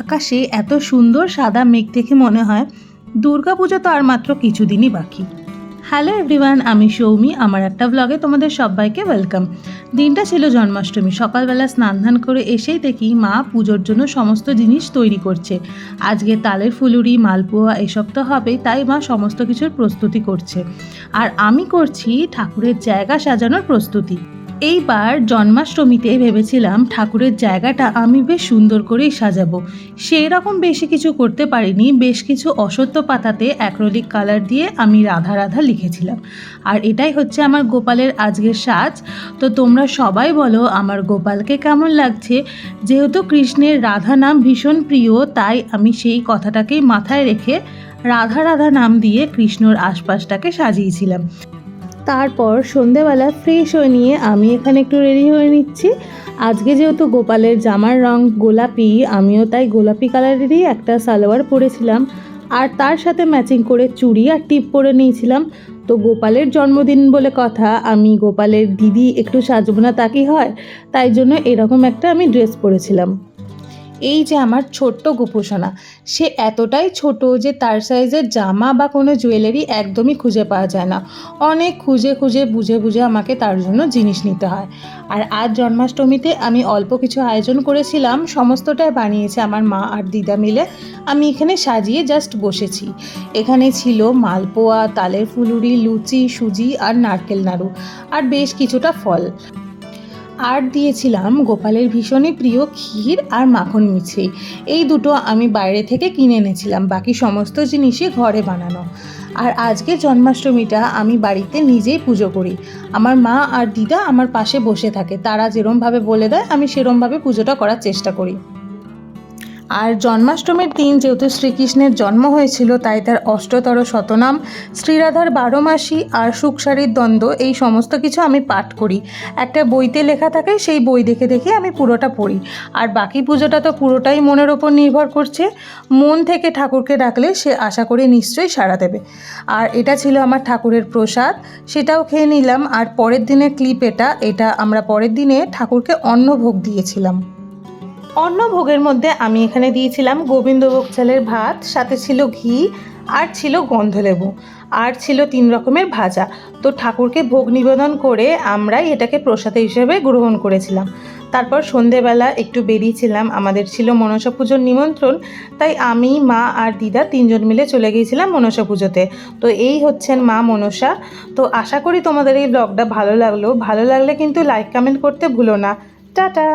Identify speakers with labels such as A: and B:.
A: আকাশে এত সুন্দর সাদা মেঘ দেখে মনে হয় দুর্গাপুজো তো আর মাত্র কিছুদিনই বাকি। হ্যালো এভরিওয়ান, আমি সৌমি। আমার একটা ব্লগে তোমাদের সবাইকে ওয়েলকাম। দিনটা ছিল জন্মাষ্টমী। সকালবেলা স্নান ধান করে এসেই দেখি মা পুজোর জন্য সমস্ত জিনিস তৈরি করছে। আজকে তালের ফুলুরি, মালপোয়া এসব তো হবেই, তাই মা সমস্ত কিছুর প্রস্তুতি করছে। আর আমি করছি ঠাকুরের জায়গা সাজানোর প্রস্তুতি। এইবার জন্মাষ্টমীতে ভেবেছিলাম ঠাকুরের জায়গাটা আমি বেশ সুন্দর করেই সাজাবো। সেই রকম বেশি কিছু করতে পারিনি। বেশ কিছু অশ্বত্থ পাতাতে অ্যাক্রিলিক কালার দিয়ে আমি রাধা রাধা লিখেছিলাম। আর এটাই হচ্ছে আমার গোপালের আজকের সাজ। তো তোমরা সবাই বলো আমার গোপালকে কেমন লাগছে। যেহেতু কৃষ্ণের রাধা নাম ভীষণ প্রিয়, তাই আমি সেই কথাটাকেই মাথায় রেখে রাধা রাধা নাম দিয়ে কৃষ্ণর আশপাশটাকে সাজিয়েছিলাম। তারপর সন্ধেবেলা ফ্রেশ হয়ে নিয়ে আমি এখানে একটু রেডি হয়ে নিচ্ছি। আজকে যেহেতু গোপালের জামার রং গোলাপি, আমিও তাই গোলাপি কালারেরই একটা সালোয়ার পরেছিলাম, আর তার সাথে ম্যাচিং করে চুড়ি আর টিপ পরে নিয়েছিলাম। তো গোপালের জন্মদিন বলে কথা, আমি গোপালের দিদি একটু সাজবো না তা কি হয়, তাই জন্য এরকম একটা আমি ড্রেস পরেছিলাম। এই যে আমার ছোট্ট গোপুসোনা, সে এতটাই ছোট যে তার সাইজের জামা বা কোনো জুয়েলারি একদমই খুঁজে পাওয়া যায় না। অনেক খুঁজে খুঁজে বুঝে বুঝে আমাকে তার জন্য জিনিস নিতে হয়। আর আজ জন্মাষ্টমীতে আমি অল্প কিছু আয়োজন করেছিলাম, সমস্তটাই বানিয়েছে আমার মা আর দিদা মিলে। আমি এখানে সাজিয়ে জাস্ট বসেছি। এখানে ছিল মালপোয়া, তালের ফুলুরি, লুচি, সুজি আর নারকেল নাড়ু, আর বেশ কিছুটা ফল। আর দিয়েছিলাম গোপালের ভীষণই প্রিয় ক্ষীর আর মাখন মিছরি। এই দুটো আমি বাইরে থেকে কিনে এনেছিলাম, বাকি সমস্ত জিনিসই ঘরে বানানো। আর আজকে জন্মাষ্টমীটা আমি বাড়িতে নিজেই পুজো করি। আমার মা আর দিদা আমার পাশে বসে থাকে, তারা যেরমভাবে বলে দেয় আমি সেরমভাবে পুজোটা করার চেষ্টা করি। আর জন্মাষ্টমীর দিন যেহেতু শ্রীকৃষ্ণের জন্ম হয়েছিল, তাই তার অষ্টতর শতনাম, শ্রীরাধার 12 মাসি আর সুখসারির দ্বন্দ্ব, এই সমস্ত কিছু আমি পাঠ করি। একটা বইতে লেখা থাকে, সেই বই দেখে দেখে আমি পুরোটা পড়ি। আর বাকি পুজোটা তো পুরোটাই মনের ওপর নির্ভর করছে। মন থেকে ঠাকুরকে ডাকলে সে আশা করি নিশ্চয়ই সাড়া দেবে। আর এটা ছিল আমার ঠাকুরের প্রসাদ, সেটাও খেয়ে নিলাম। আর পরের দিনের ক্লিপ এটা আমরা পরের দিনে ঠাকুরকে অন্নভোগ দিয়েছিলাম। অন্নভোগের মধ্যে আমি এখানে দিয়েছিলাম গোবিন্দভোগ চালের ভাত, সাথে ছিল ঘি, আর ছিল গন্ধলেবু, আর ছিল 3 রকমের ভাজা। তো ঠাকুরকে ভোগ নিবেদন করে আমরাই এটাকে প্রসাদ হিসেবে গ্রহণ করেছিলাম। তারপর সন্ধেবেলা একটু বেরিয়েছিলাম, আমাদের ছিল মনসা পুজোর নিমন্ত্রণ, তাই আমি, মা আর দিদা 3 জন মিলে চলে গিয়েছিলাম মনসা পুজোতে। তো এই হচ্ছেন মা মনসা। তো আশা করি তোমাদের এই ব্লগটা ভালো লাগলো। ভালো লাগলে কিন্তু লাইক কমেন্ট করতে ভুলো না। টাটা।